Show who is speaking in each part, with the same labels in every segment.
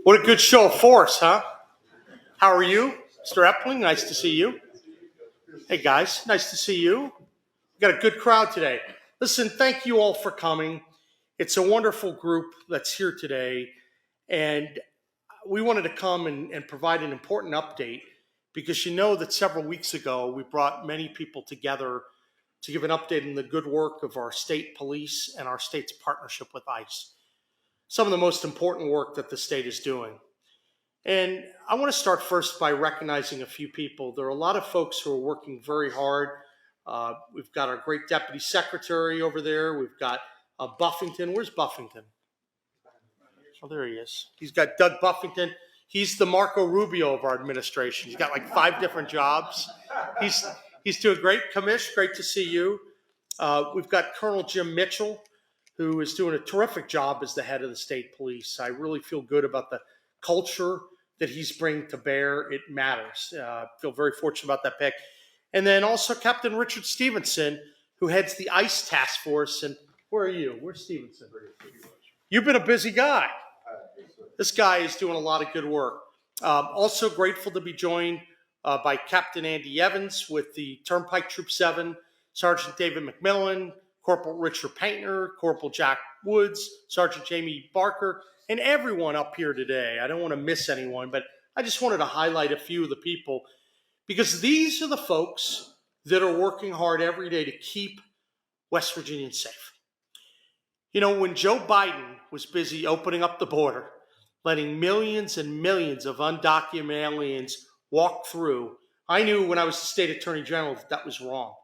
Speaker 1: What a good show of force, huh? How are you, Mr. Epling? Nice to see you. Hey, guys, nice to see you. We got a good crowd today. Listen, thank you all for coming. It's a wonderful group that's here today, and we wanted to come and provide an important update because you know that several weeks ago we brought many people together to give an update on the good work of our state police and our state's partnership with ICE. Some of the most important work that the state is doing. And I want to start first by recognizing a few people. There are a lot of folks who are working very hard. We've got our great deputy secretary over there. We've got Buffington. Where's Buffington? Oh, there he is. He's got Doug Buffington. He's the Marco Rubio of our administration. He's got like 5 different jobs. He's doing great. Commish, great to see you. We've got Colonel Jim Mitchell, who is doing a terrific job as the head of the state police. I really feel good about the culture that he's bringing to bear. It matters. I feel very fortunate about that pick. And then also Captain Richard Stevenson, who heads the ICE task force. And where are you? Where's Stevenson? You've been a busy guy. This guy is doing a lot of good work. Also grateful to be joined by Captain Andy Evans with the Turnpike Troop 7, Sergeant David McMillan, Corporal Richard Painter, Corporal Jack Woods, Sergeant Jamie Barker, and everyone up here today. I don't want to miss anyone, but I just wanted to highlight a few of the people because these are the folks that are working hard every day to keep West Virginians safe. You know, when Joe Biden was busy opening up the border, letting millions and millions of undocumented aliens walk through, I knew when I was the state attorney general that was wrong.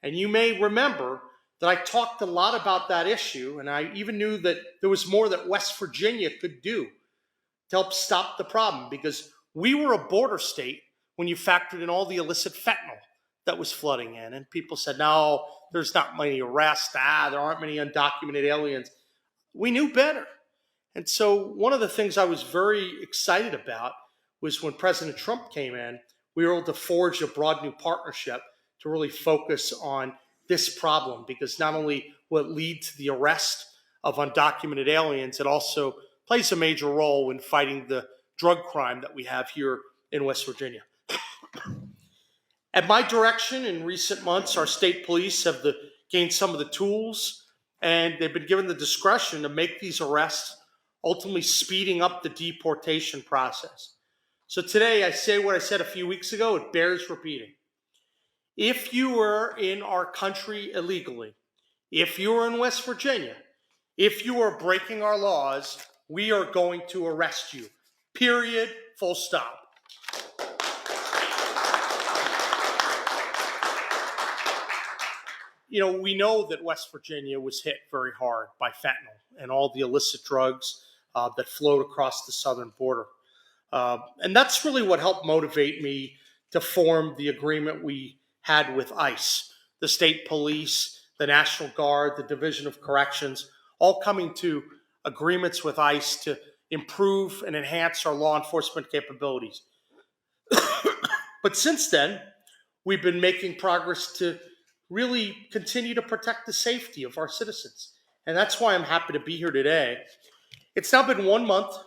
Speaker 1: And you may remember that I talked a lot about that issue, and I even knew that there was more that West Virginia could do to help stop the problem because we were a border state when you factored in all the illicit fentanyl that was flooding in. And people said, no, there's not many arrests. There aren't many undocumented aliens. We knew better. And so one of the things I was very excited about was when President Trump came in, we were able to forge a broad new partnership to really focus on this problem because not only will it lead to the arrest of undocumented aliens, it also plays a major role in fighting the drug crime that we have here in West Virginia. At my direction, in recent months, our state police have gained some of the tools and they've been given the discretion to make these arrests, ultimately speeding up the deportation process. So today I say what I said a few weeks ago, it bears repeating. If you were in our country illegally, if you are in West Virginia, if you are breaking our laws, we are going to arrest you. Period. Full stop. You know, we know that West Virginia was hit very hard by fentanyl and all the illicit drugs that flowed across the southern border. And that's really what helped motivate me to form the agreement we had with ICE, the state police, the National Guard, the Division of Corrections, all coming to agreements with ICE to improve and enhance our law enforcement capabilities. But since then, we've been making progress to really continue to protect the safety of our citizens. And that's why I'm happy to be here today. It's now been 1 month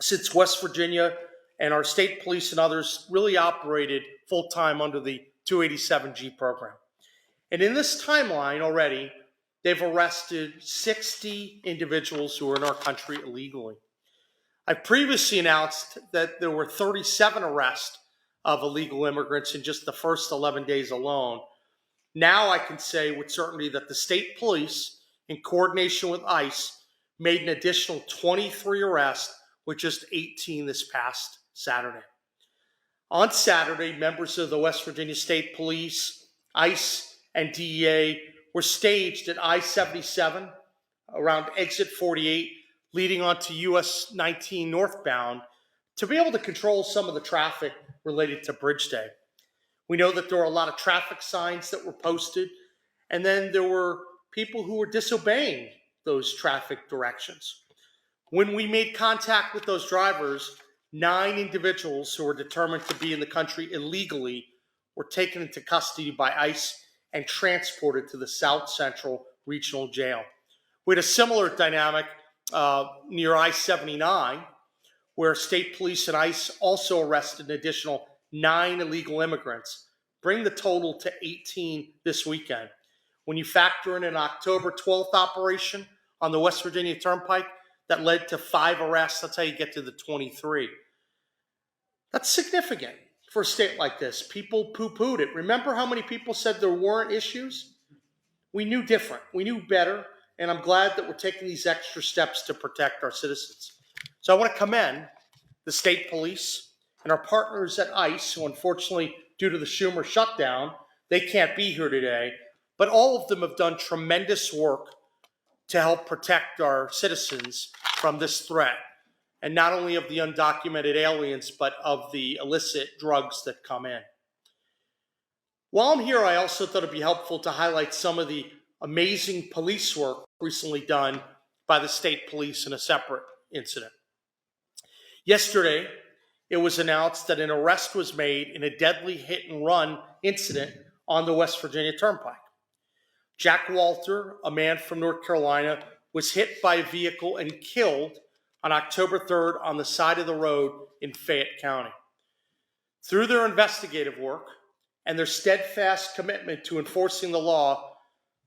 Speaker 1: since West Virginia and our state police and others really operated full-time under the 287G program. And in this timeline already, they've arrested 60 individuals who are in our country illegally. I previously announced that there were 37 arrests of illegal immigrants in just the first 11 days alone. Now I can say with certainty that the state police, in coordination with ICE, made an additional 23 arrests with just 18 this past Saturday. On Saturday, members of the West Virginia State Police, ICE, and DEA were staged at I-77 around exit 48, leading onto US 19 northbound to be able to control some of the traffic related to Bridge Day. We know that there were a lot of traffic signs that were posted, and then there were people who were disobeying those traffic directions. When we made contact with those drivers, 9 individuals who were determined to be in the country illegally were taken into custody by ICE and transported to the South Central Regional Jail. We had a similar dynamic near I-79 where state police and ICE also arrested an additional 9 illegal immigrants, bring the total to 18 this weekend. When you factor in an October 12th operation on the West Virginia Turnpike that led to 5 arrests, that's how you get to the 23. That's significant for a state like this. People poo-pooed it. Remember how many people said there weren't issues? We knew different. We knew better, and I'm glad that we're taking these extra steps to protect our citizens. So I want to commend the state police and our partners at ICE, who unfortunately, due to the Schumer shutdown, they can't be here today, but all of them have done tremendous work to help protect our citizens from this threat, and not only of the undocumented aliens, but of the illicit drugs that come in. While I'm here, I also thought it'd be helpful to highlight some of the amazing police work recently done by the state police in a separate incident. Yesterday, it was announced that an arrest was made in a deadly hit-and-run incident on the West Virginia Turnpike. Jack Walter, a man from North Carolina, was hit by a vehicle and killed on October 3rd on the side of the road in Fayette County. Through their investigative work and their steadfast commitment to enforcing the law,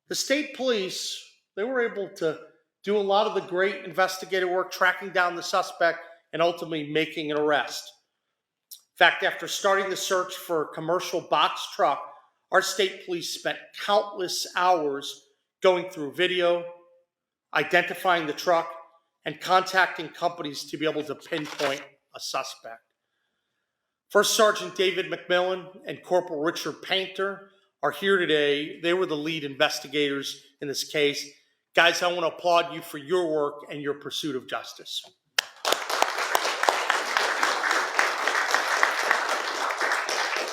Speaker 1: the state police, they were able to do a lot of the great investigative work, tracking down the suspect and ultimately making an arrest. In fact, after starting the search for a commercial box truck, our state police spent countless hours going through video, identifying the truck, and contacting companies to be able to pinpoint a suspect. First Sergeant David McMillan and Corporal Richard Painter are here today. They were the lead investigators in this case. Guys, I want to applaud you for your work and your pursuit of justice.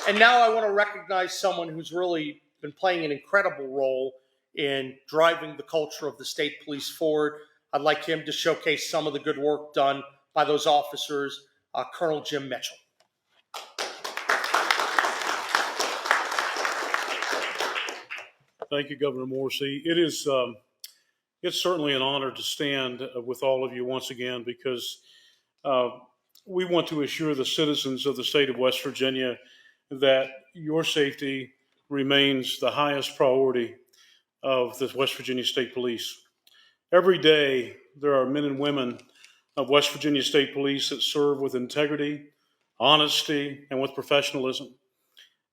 Speaker 1: And now I want to recognize someone who's really been playing an incredible role in driving the culture of the state police forward. I'd like him to showcase some of the good work done by those officers, Colonel Jim Mitchell.
Speaker 2: Thank you, Governor Morrisey. It's certainly an honor to stand with all of you once again, because we want to assure the citizens of the state of West Virginia that your safety remains the highest priority of the West Virginia State Police. Every day, there are men and women of West Virginia State Police that serve with integrity, honesty, and with professionalism.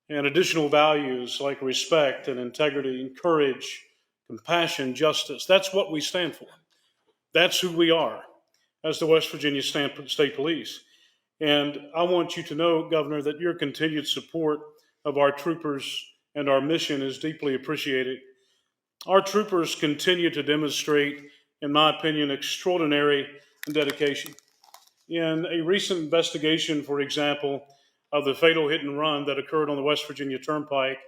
Speaker 2: And additional values like respect and integrity and courage, compassion, justice. That's what we stand for. That's who we are as the West Virginia State Police. And I want you to know, Governor, that your continued support of our troopers and our mission is deeply appreciated. Our troopers continue to demonstrate, in my opinion, extraordinary dedication. In a recent investigation, for example, of the fatal hit and run that occurred on the West Virginia Turnpike,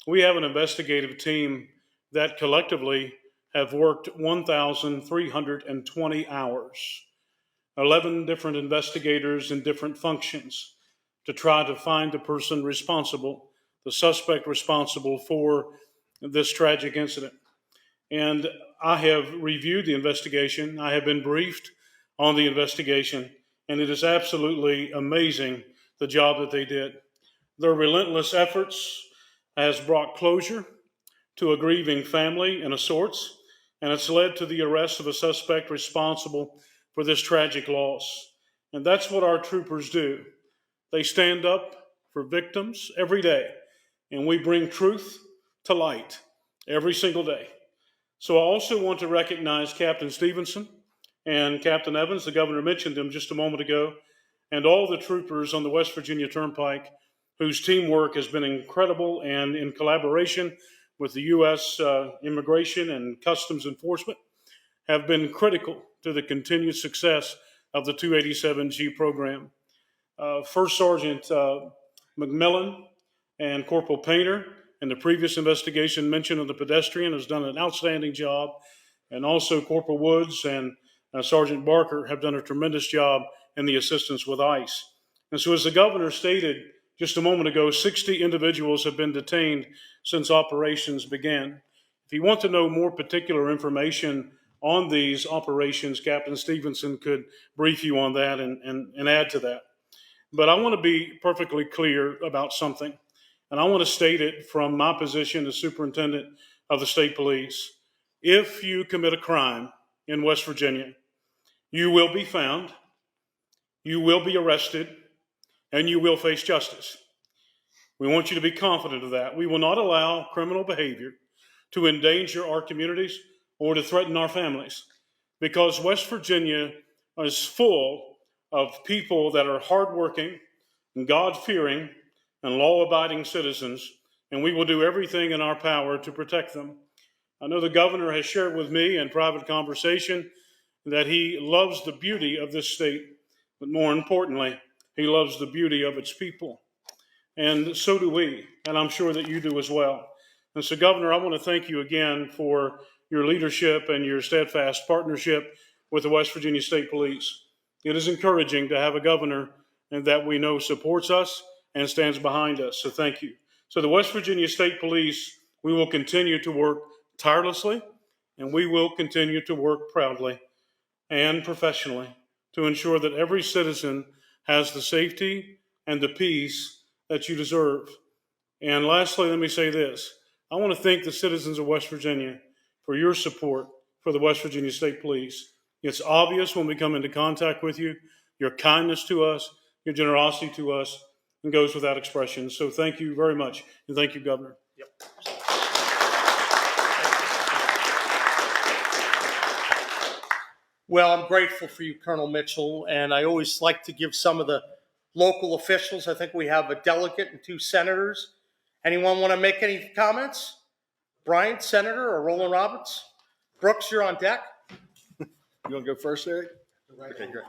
Speaker 2: we have an investigative team that collectively have worked 1,320 hours, 11 different investigators in different functions to try to find the person responsible, the suspect responsible for this tragic incident. And I have reviewed the investigation. I have been briefed on the investigation, and it is absolutely amazing the job that they did. Their relentless efforts has brought closure to a grieving family and of sorts, and it's led to the arrest of a suspect responsible for this tragic loss. And that's what our troopers do. They stand up for victims every day, and we bring truth to light every single day. So I also want to recognize Captain Stevenson and Captain Evans. The governor mentioned them just a moment ago, and all the troopers on the West Virginia Turnpike whose teamwork has been incredible, and in collaboration with the U.S. Immigration and Customs Enforcement have been critical to the continued success of the 287G program. First Sergeant McMillan and Corporal Painter in the previous investigation mentioned of the pedestrian has done an outstanding job, and also Corporal Woods and Sergeant Barker have done a tremendous job in the assistance with ICE. And so as the governor stated just a moment ago, 60 individuals have been detained since operations began. If you want to know more particular information on these operations. Captain Stevenson could brief you on that and add to that. But I want to be perfectly clear about something, and I want to state it from my position as superintendent of the state police. If you commit a crime in West Virginia, you will be found, you will be arrested, and you will face justice. We want you to be confident of that. We will not allow criminal behavior to endanger our communities or to threaten our families, because West Virginia is full of people that are hardworking and God-fearing and law-abiding citizens, and we will do everything in our power to protect them. I know the governor has shared with me in private conversation that he loves the beauty of this state, but more importantly, he loves the beauty of its people. And so do we, and I'm sure that you do as well. And so, Governor, I want to thank you again for your leadership and your steadfast partnership with the West Virginia State Police. It is encouraging to have a governor that we know supports us and stands behind us, so thank you. So the West Virginia State Police, we will continue to work tirelessly, and we will continue to work proudly and professionally to ensure that every citizen has the safety and the peace that you deserve. And lastly, let me say this. I want to thank the citizens of West Virginia for your support for the West Virginia State Police. It's obvious when we come into contact with you, your kindness to us, your generosity to us, and goes without expression. So thank you very much, and thank you, Governor.
Speaker 1: Yep. Well, I'm grateful for you, Colonel Mitchell, and I always like to give some of the local officials. I think we have a delegate and 2 senators. Anyone want to make any comments? Bryant, Senator, or Roland Roberts? Brooks, you're on deck.
Speaker 3: You want to go first, Eric? Okay, great.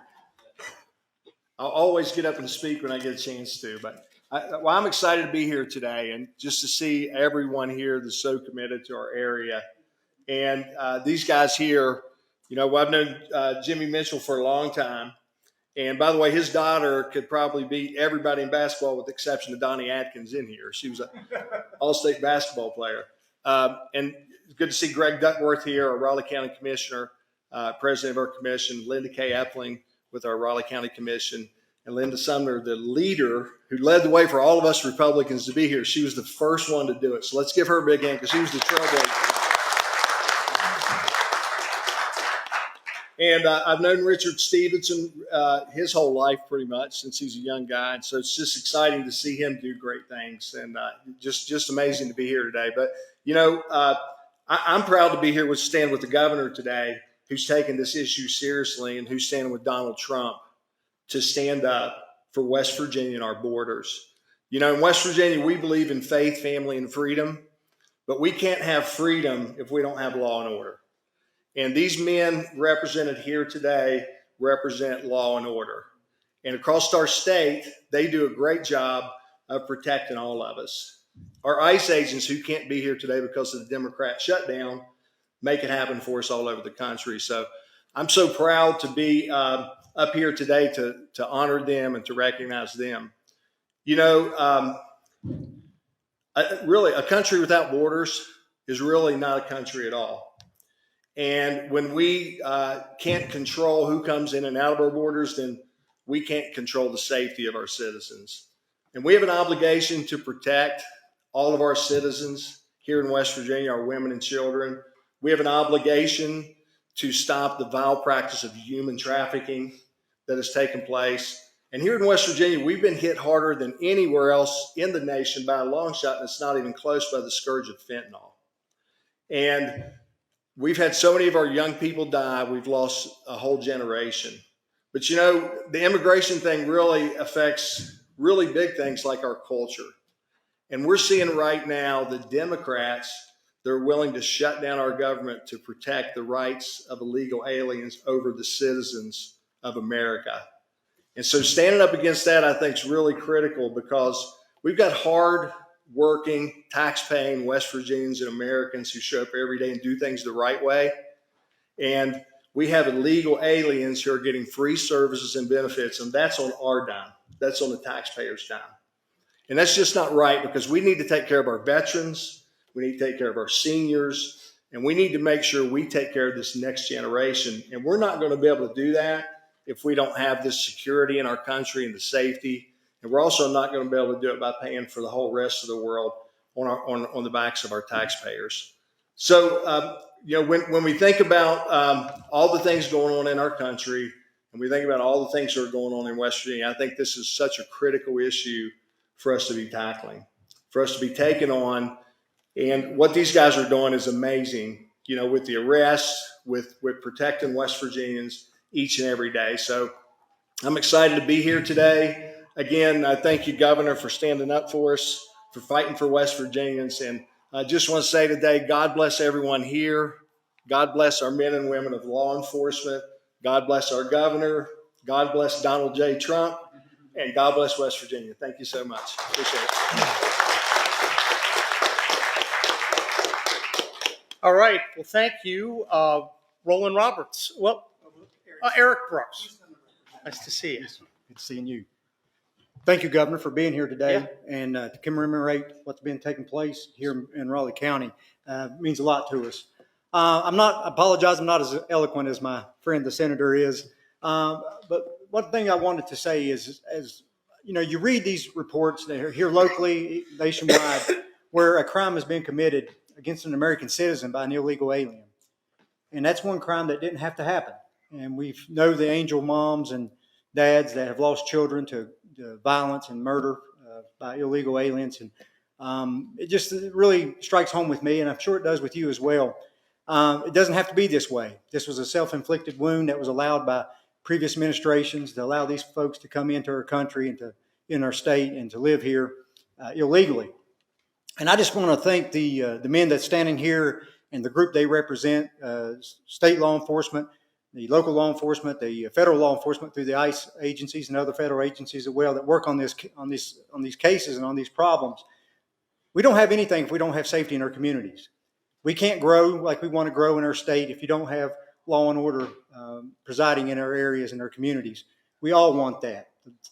Speaker 3: I'll always get up and speak when I get a chance to, but I'm excited to be here today and just to see everyone here that's so committed to our area. And these guys here, you know, I've known Jimmy Mitchell for a long time. And by the way, his daughter could probably beat everybody in basketball with the exception of Donnie Atkins in here. She was an all-state basketball player. And it's good to see Greg Duckworth here, our Raleigh County Commissioner, President of our commission, Linda K. Epling with our Raleigh County Commission, and Linda Sumner, the leader who led the way for all of us Republicans to be here. She was the first one to do it. So let's give her a big hand because she was the trailblazer. And I've known Richard Stevenson his whole life pretty much since he's a young guy. And so it's just exciting to see him do great things and just amazing to be here today. But, you know, I'm proud to be here stand with the governor today who's taken this issue seriously and who's standing with Donald Trump to stand up for West Virginia and our borders. You know, in West Virginia, we believe in faith, family, and freedom, but we can't have freedom if we don't have law and order. And these men represented here today represent law and order. And across our state, they do a great job of protecting all of us. Our ICE agents who can't be here today because of the Democrat shutdown make it happen for us all over the country. So I'm so proud to be up here today to honor them and to recognize them. You know, really, a country without borders is really not a country at all. And when we can't control who comes in and out of our borders, then we can't control the safety of our citizens. And we have an obligation to protect all of our citizens here in West Virginia, our women and children. We have an obligation to stop the vile practice of human trafficking that has taken place. And here in West Virginia, we've been hit harder than anywhere else in the nation by a long shot, and it's not even close, by the scourge of fentanyl. And we've had so many of our young people die. We've lost a whole generation. But, you know, the immigration thing really affects really big things like our culture. And we're seeing right now the Democrats, they're willing to shut down our government to protect the rights of illegal aliens over the citizens of America. And so standing up against that, I think, is really critical because we've got hard-working, tax-paying West Virginians and Americans who show up every day and do things the right way. And we have illegal aliens who are getting free services and benefits, and that's on our dime. That's on the taxpayers' dime. And that's just not right because we need to take care of our veterans. We need to take care of our seniors. And we need to make sure we take care of this next generation. And we're not going to be able to do that if we don't have this security in our country and the safety. And we're also not going to be able to do it by paying for the whole rest of the world on the backs of our taxpayers. So, when we think about all the things going on in our country, and we think about all the things that are going on in West Virginia, I think this is such a critical issue for us to be tackling, for us to be taking on. And what these guys are doing is amazing, with the arrests, with protecting West Virginians each and every day. So I'm excited to be here today. Again, I thank you, Governor, for standing up for us, for fighting for West Virginians. And I just want to say today, God bless everyone here. God bless our men and women of law enforcement. God bless our governor. God bless Donald J. Trump. And God bless West Virginia. Thank you so much. Appreciate it.
Speaker 1: All right. Well, thank you, Roland Roberts. Well, Eric Brooks. Nice to see you.
Speaker 4: Good seeing you. Thank you, Governor, for being here today and to commemorate what's been taking place here in Raleigh County. Means a lot to us. I apologize, I'm not as eloquent as my friend the senator is. But one thing I wanted to say is, as you read these reports that are here locally, nationwide, where a crime has been committed against an American citizen by an illegal alien. And that's one crime that didn't have to happen. And we know the angel moms and dads that have lost children to violence and murder by illegal aliens. And it just really strikes home with me, and I'm sure it does with you as well. It doesn't have to be this way. This was a self-inflicted wound that was allowed by previous administrations to allow these folks to come into our country and in our state and to live here illegally. And I just want to thank the men that's standing here and the group they represent, state law enforcement, the local law enforcement, the federal law enforcement through the ICE agencies and other federal agencies as well that work on these cases and on these problems. We don't have anything if we don't have safety in our communities. We can't grow like we want to grow in our state if you don't have law and order presiding in our areas and our communities. We all want that.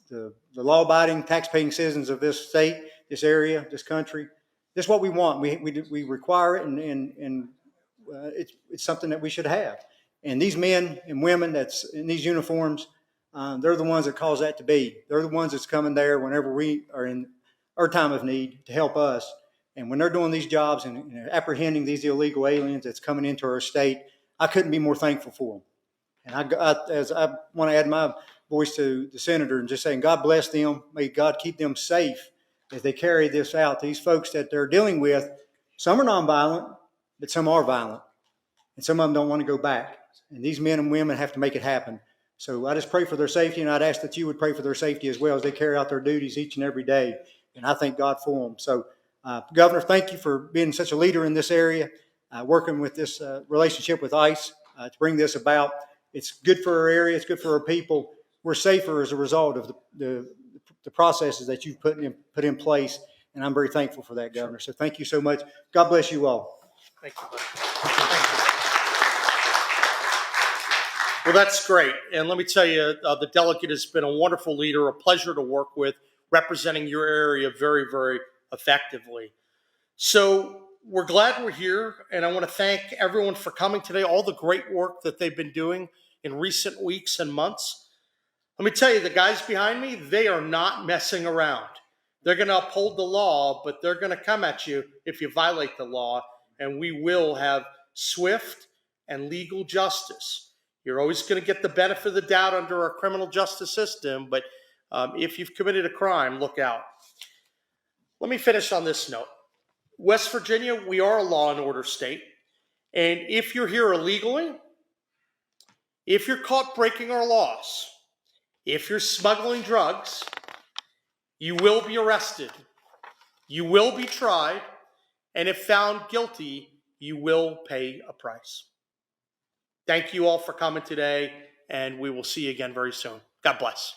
Speaker 4: The law-abiding, tax-paying citizens of this state, this area, this country, this is what we want. We require it, and it's something that we should have. And these men and women that's in these uniforms, they're the ones that cause that to be. They're the ones that's coming there whenever we are in our time of need to help us. And when they're doing these jobs and apprehending these illegal aliens that's coming into our state, I couldn't be more thankful for them. And I want to add my voice to the senator and just saying, God bless them. May God keep them safe as they carry this out. These folks that they're dealing with, some are nonviolent, but some are violent. And some of them don't want to go back. And these men and women have to make it happen. So I just pray for their safety, and I'd ask that you would pray for their safety as well as they carry out their duties each and every day. And I thank God for them. So, Governor, thank you for being such a leader in this area, working with this relationship with ICE to bring this about. It's good for our area. It's good for our people. We're safer as a result of the processes that you've put in place. And I'm very thankful for that, Governor. So thank you so much. God bless you all.
Speaker 1: Thank you, buddy. Thank you. Well, that's great. And let me tell you, the delegate has been a wonderful leader, a pleasure to work with, representing your area very, very effectively. So we're glad we're here, and I want to thank everyone for coming today, all the great work that they've been doing in recent weeks and months. Let me tell you, the guys behind me, they are not messing around. They're going to uphold the law, but they're going to come at you if you violate the law, and we will have swift and legal justice. You're always going to get the benefit of the doubt under our criminal justice system, but if you've committed a crime, look out. Let me finish on this note. West Virginia, we are a law and order state, and if you're here illegally, if you're caught breaking our laws, if you're smuggling drugs, you will be arrested, you will be tried, and if found guilty, you will pay a price. Thank you all for coming today, and we will see you again very soon. God bless.